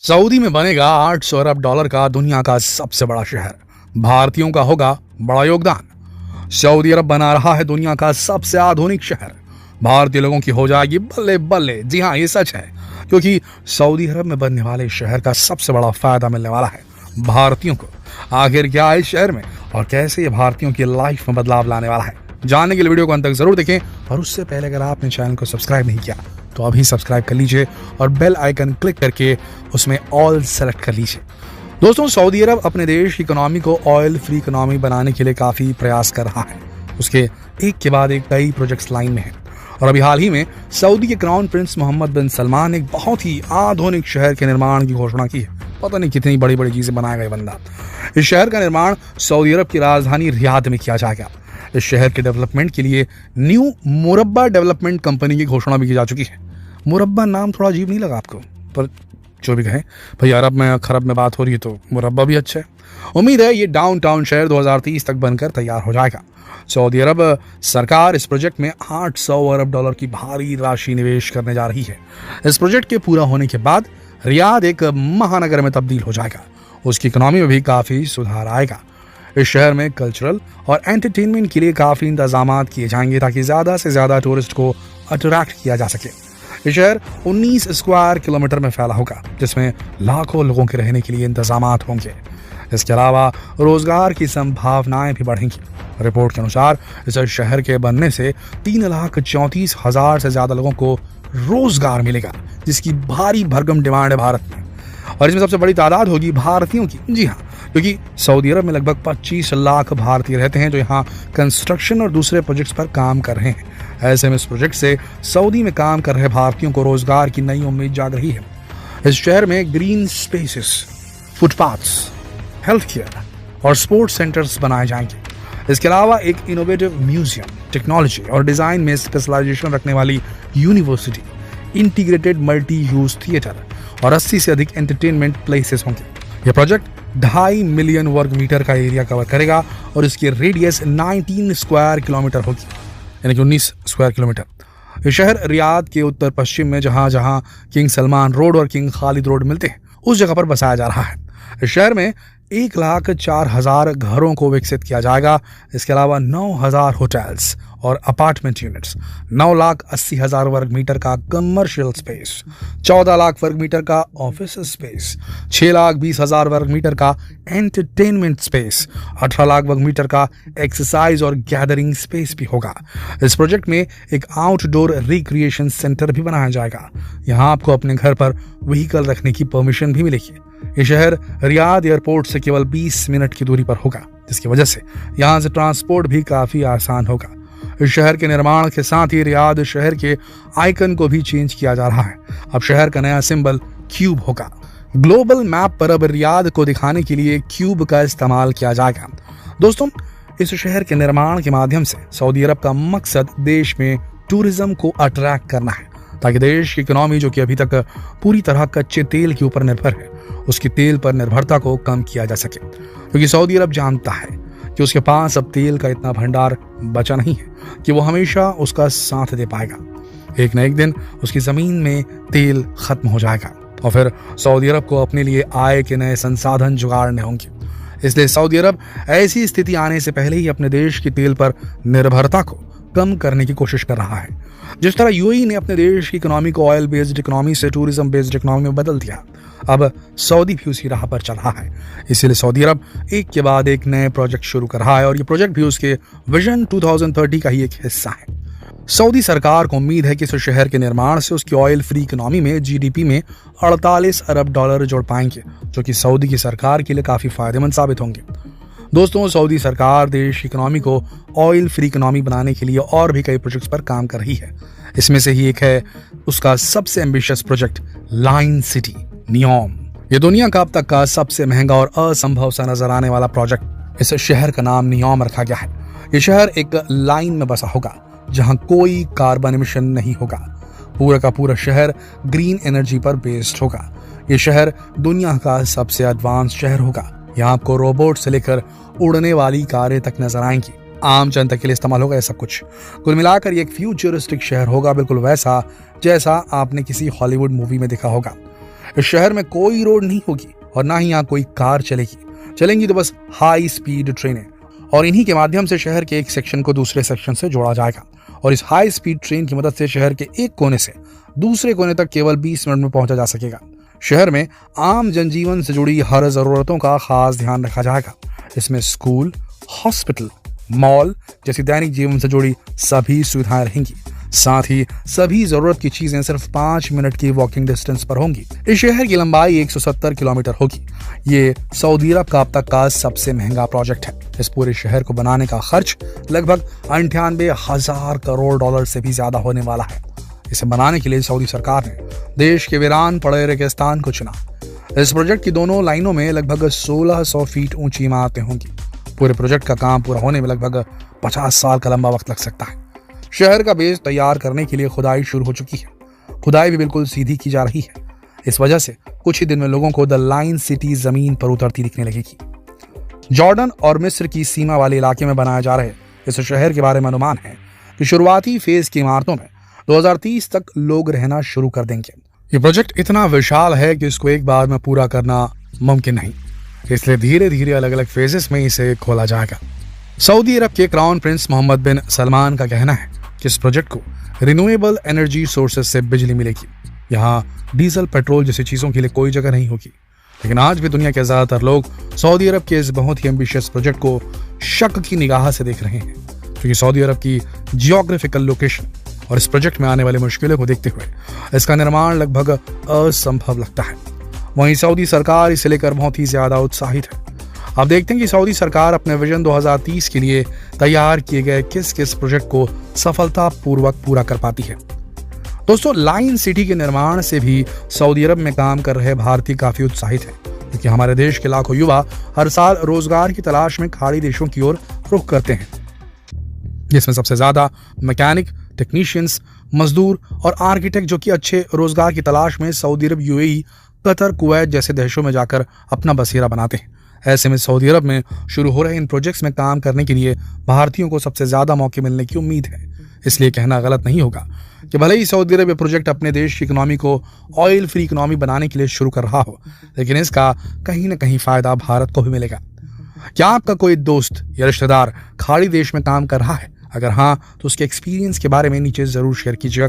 Saudi में बनेगा $800 अरब का दुनिया का सबसे बड़ा शहर। भारतीयों का होगा बड़ा योगदान। सऊदी अरब बना रहा है दुनिया का सबसे आधुनिक शहर। भारतीय लोगों की हो जाएगी बल्ले बल्ले। जी हाँ, ये सच है, क्योंकि सऊदी अरब में बनने वाले शहर का सबसे बड़ा फायदा मिलने वाला है भारतीयों को। आखिर क्या है इस शहर में और कैसे ये भारतीयों की लाइफ में बदलाव लाने वाला है, जानने के लिए वीडियो को अंत तक जरूर देखें। और उससे पहले अगर आपने चैनल को सब्सक्राइब नहीं किया तो अभी सब्सक्राइब कर लीजिए और बेल आइकन क्लिक करके उसमें ऑल सेलेक्ट कर लीजिए। दोस्तों, सऊदी अरब अपने देश की इकोनॉमी को ऑयल फ्री इकोनॉमी बनाने के लिए काफी प्रयास कर रहा है। उसके एक के बाद एक कई प्रोजेक्ट्स लाइन में हैं और अभी हाल ही में सऊदी के क्राउन प्रिंस मोहम्मद बिन सलमान ने एक बहुत ही आधुनिक शहर के निर्माण की घोषणा की है। पता नहीं कितनी बड़ी बड़ी चीजें बनाएगा ये बंदा। इस शहर का निर्माण सऊदी अरब की राजधानी रियाद में किया जाएगा। इस शहर के डेवलपमेंट के लिए न्यू मुरब्बा डेवलपमेंट कंपनी की घोषणा भी की जा चुकी है। मुरब्बा नाम थोड़ा अजीब नहीं लगा आपको? पर जो भी कहें भाई, अरब में खरब में बात हो रही है तो मुरब्बा भी अच्छा है। उम्मीद है ये डाउनटाउन शहर 2030 तक बनकर तैयार हो जाएगा। सऊदी अरब सरकार इस प्रोजेक्ट में $800 अरब की भारी राशि निवेश करने जा रही है। इस प्रोजेक्ट के पूरा होने के बाद रियाद एक महानगर में तब्दील हो जाएगा। उसकी इकोनॉमी में भी काफी सुधार आएगा। इस शहर में कल्चरल और एंटरटेनमेंट के लिए काफी इंतजाम किए जाएंगे ताकि ज्यादा से ज्यादा टूरिस्ट को अट्रैक्ट किया जा सके। ये शहर 19 स्क्वायर किलोमीटर में फैला होगा, जिसमें लाखों लोगों के रहने के लिए इंतजाम होंगे। इसके अलावा रोजगार की संभावनाएं भी बढ़ेंगी। रिपोर्ट के अनुसार इस शहर के बनने से 3,34,000 से ज्यादा लोगों को रोजगार मिलेगा, जिसकी भारी भरगम डिमांड है भारत में। और इसमें सबसे बड़ी तादाद होगी भारतीयों की। जी हाँ, क्योंकि सऊदी अरब में लगभग 25 लाख भारतीय रहते हैं जो यहाँ कंस्ट्रक्शन और दूसरे प्रोजेक्ट्स पर काम कर रहे हैं। ऐसे में इस प्रोजेक्ट से सऊदी में काम कर रहे भारतीयों को रोजगार की नई उम्मीद जाग रही है। इस शहर में green spaces, footpaths, health care और स्पोर्ट्स सेंटर्स बनाए जाएंगे। इसके अलावा एक इनोवेटिव म्यूजियम, टेक्नोलॉजी और डिजाइन में स्पेशलाइजेशन रखने वाली university, integrated multi use theatre और 80 से अधिक एंटरटेनमेंट प्लेसेस होंगे। यह प्रोजेक्ट 2.5 मिलियन वर्ग मीटर का एरिया कवर करेगा और इसकी रेडियस 19 स्क्वायर किलोमीटर होगी, यानी कि 19 स्क्वायर किलोमीटर। यह शहर रियाद के उत्तर पश्चिम में जहां जहां किंग सलमान रोड और किंग खालिद रोड मिलते हैं, उस जगह पर बसाया जा रहा है। इस शहर में 1,04,000 घरों को विकसित किया जाएगा। इसके अलावा 9,000 होटल्स और अपार्टमेंट यूनिट्स, 9,80,000 वर्ग मीटर का कमर्शियल स्पेस, 14 लाख वर्ग मीटर का ऑफिस स्पेस, 6,20,000 वर्ग मीटर का एंटरटेनमेंट स्पेस, 18 लाख वर्ग मीटर का एक्सरसाइज और गैदरिंग स्पेस भी होगा। इस प्रोजेक्ट में एक आउटडोर रिक्रिएशन सेंटर भी बनाया जाएगा। यहाँ आपको अपने घर पर व्हीकल रखने की परमिशन भी मिलेगी। ये शहर रियाद एयरपोर्ट से केवल 20 मिनट की दूरी पर होगा, जिसकी वजह से यहाँ से ट्रांसपोर्ट भी काफी आसान होगा। इस शहर के निर्माण के साथ ही रियाद शहर के आइकन को भी चेंज किया जा रहा है। अब शहर का नया सिंबल क्यूब होगा। ग्लोबल मैप पर अब रियाद को दिखाने के लिए क्यूब का इस्तेमाल किया जाएगा। दोस्तों, इस शहर के निर्माण के माध्यम से सऊदी अरब का मकसद देश में टूरिज्म को अट्रैक्ट करना है, ताकि देश की इकोनॉमी, जो कि अभी तक पूरी तरह कच्चे तेल के ऊपर निर्भर है, उसकी तेल पर निर्भरता को कम किया जा सके। क्योंकि सऊदी अरब जानता है कि उसके पास अब तेल का इतना भंडार बचा नहीं है कि वो हमेशा उसका साथ दे पाएगा। एक न एक दिन उसकी जमीन में तेल खत्म हो जाएगा और फिर सऊदी अरब को अपने लिए आय के नए संसाधन जुगाड़ने होंगे। इसलिए सऊदी अरब ऐसी स्थिति आने से पहले ही अपने देश की तेल पर निर्भरता को कम करने की कोशिश कर रहा है। जिस तरह यूएई ने अपने देश की इकोनॉमी को ऑयल बेस्ड इकोनॉमी से टूरिज्म बेस्ड इकोनॉमी में बदल दिया, अब सऊदी भी उसी राह पर चल रहा है। इसीलिए सऊदी अरब एक के बाद एक नए प्रोजेक्ट शुरू कर रहा है और ये प्रोजेक्ट भी उसके विजन 2030 का ही एक हिस्सा है। सऊदी सरकार को उम्मीद है कि इस शहर के निर्माण से उसकी ऑयल फ्री इकोनॉमी में जीडीपी में $48 अरब जोड़ पाएंगे, जो कि सऊदी की सरकार के लिए काफी फायदेमंद साबित होंगे। दोस्तों, सऊदी सरकार देश की इकोनॉमी को ऑयल फ्री इकोनॉमी बनाने के लिए और भी कई प्रोजेक्ट्स पर काम कर रही है। इसमें से ही एक है उसका सबसे ambitious project, line city NEOM. ये दुनिया का अब तक का सबसे महंगा और असंभव सा नजर आने वाला प्रोजेक्ट। इस शहर का नाम नियोम रखा गया है। ये शहर एक लाइन में बसा होगा जहां कोई कार्बन एमिशन नहीं होगा। पूरा का पूरा शहर ग्रीन एनर्जी पर बेस्ड होगा। ये शहर दुनिया का सबसे एडवांस शहर होगा। यहाँ आपको रोबोट से लेकर उड़ने वाली कारें तक नजर आएंगी। आम जनता के लिए इस्तेमाल होगा ये सब कुछ। कुल मिलाकर ये एक फ्यूचरिस्टिक शहर होगा, बिल्कुल वैसा जैसा आपने किसी हॉलीवुड मूवी में देखा होगा। इस शहर में कोई रोड नहीं होगी और ना ही यहाँ कोई कार चलेंगी तो बस हाई स्पीड ट्रेनें, और इन्हीं के माध्यम से शहर के एक सेक्शन को दूसरे सेक्शन से जोड़ा जाएगा। और इस हाई स्पीड ट्रेन की मदद से शहर के एक कोने से दूसरे कोने तक केवल 20 मिनट में पहुंचा जा सकेगा। शहर में आम जनजीवन से जुड़ी हर जरूरतों का खास ध्यान रखा जाएगा। इसमें स्कूल, हॉस्पिटल, मॉल जैसी दैनिक जीवन से जुड़ी सभी सुविधाएं रहेंगी। साथ ही सभी जरूरत की चीजें सिर्फ 5 मिनट की वॉकिंग डिस्टेंस पर होंगी। इस शहर की लंबाई 170 किलोमीटर होगी। ये सऊदी अरब का अब तक का सबसे महंगा प्रोजेक्ट है। इस पूरे शहर को बनाने का खर्च लगभग 98,000 करोड़ डॉलर से भी ज्यादा होने वाला है। इसे बनाने के लिए सऊदी सरकार ने देश के वीरान पड़े रेगिस्तान को चुना। इस प्रोजेक्ट की दोनों लाइनों में लगभग 1600 फीट ऊंची इमारतें होंगी। पूरे प्रोजेक्ट का काम पूरा होने में लगभग 50 साल का लंबा वक्त लग सकता है। शहर का बेस तैयार करने के लिए खुदाई शुरू हो चुकी है। खुदाई भी बिल्कुल सीधी की जा रही है। इस वजह से कुछ ही दिन में लोगों को द लाइन सिटी जमीन पर उतरती दिखने लगेगी। जॉर्डन और मिस्र की सीमा वाले इलाके में बनाए जा रहे इस शहर के बारे में अनुमान है कि शुरुआती फेज की इमारतों में 2030 तक लोग रहना शुरू कर देंगे। ये प्रोजेक्ट इतना विशाल है कि इसको एक बार में पूरा करना मुमकिन नहीं, इसलिए धीरे धीरे अलग अलग फेजेस में इसे खोला जाएगा। सऊदी अरब के क्राउन प्रिंस मोहम्मद बिन सलमान का कहना है कि इस प्रोजेक्ट को रिन्यूएबल एनर्जी सोर्सेज से बिजली मिलेगी। यहाँ डीजल, पेट्रोल जैसी चीजों के लिए कोई जगह नहीं होगी। लेकिन आज भी दुनिया के ज्यादातर लोग सऊदी अरब के इस बहुत ही एम्बिशियस प्रोजेक्ट को शक की निगाह से देख रहे हैं, क्योंकि सऊदी अरब की जियोग्राफिकल लोकेशन और इस प्रोजेक्ट में आने वाली मुश्किलों को देखते हुए इसका निर्माण लगभग असंभव लगता है। वहीं सऊदी सरकार इसे लेकर बहुत ही ज्यादा उत्साहित है। अब देखते हैं कि सऊदी सरकार अपने विजन 2030 के लिए तैयार किए गए किस किस प्रोजेक्ट को सफलतापूर्वक पूरा कर पाती है। दोस्तों, लाइन सिटी के निर्माण से भी सऊदी अरब में काम कर रहे भारतीय काफी उत्साहित हैं, क्योंकि हमारे देश के लाखों युवा हर साल रोजगार की तलाश में खाड़ी देशों की ओर रुख करते हैं, जिसमें सबसे ज्यादा मैकेनिक, टेक्नीशियंस, मजदूर और आर्किटेक्ट जो कि अच्छे रोजगार की तलाश में सऊदी अरब, यूएई, कतर, कुवैत जैसे देशों में जाकर अपना बसेरा बनाते हैं। ऐसे में सऊदी अरब में शुरू हो रहे इन प्रोजेक्ट्स में काम करने के लिए भारतीयों को सबसे ज्यादा मौके मिलने की उम्मीद है। इसलिए कहना गलत नहीं होगा कि भले ही सऊदी अरब ये प्रोजेक्ट अपने देश की इकोनॉमी को ऑयल फ्री इकोनॉमी बनाने के लिए शुरू कर रहा हो, लेकिन इसका कहीं ना कहीं फायदा भारत को भी मिलेगा। क्या आपका कोई दोस्त या रिश्तेदार खाड़ी देश में काम कर रहा है? अगर हाँ, तो उसके एक्सपीरियंस के बारे में नीचे जरूर शेयर कीजिएगा।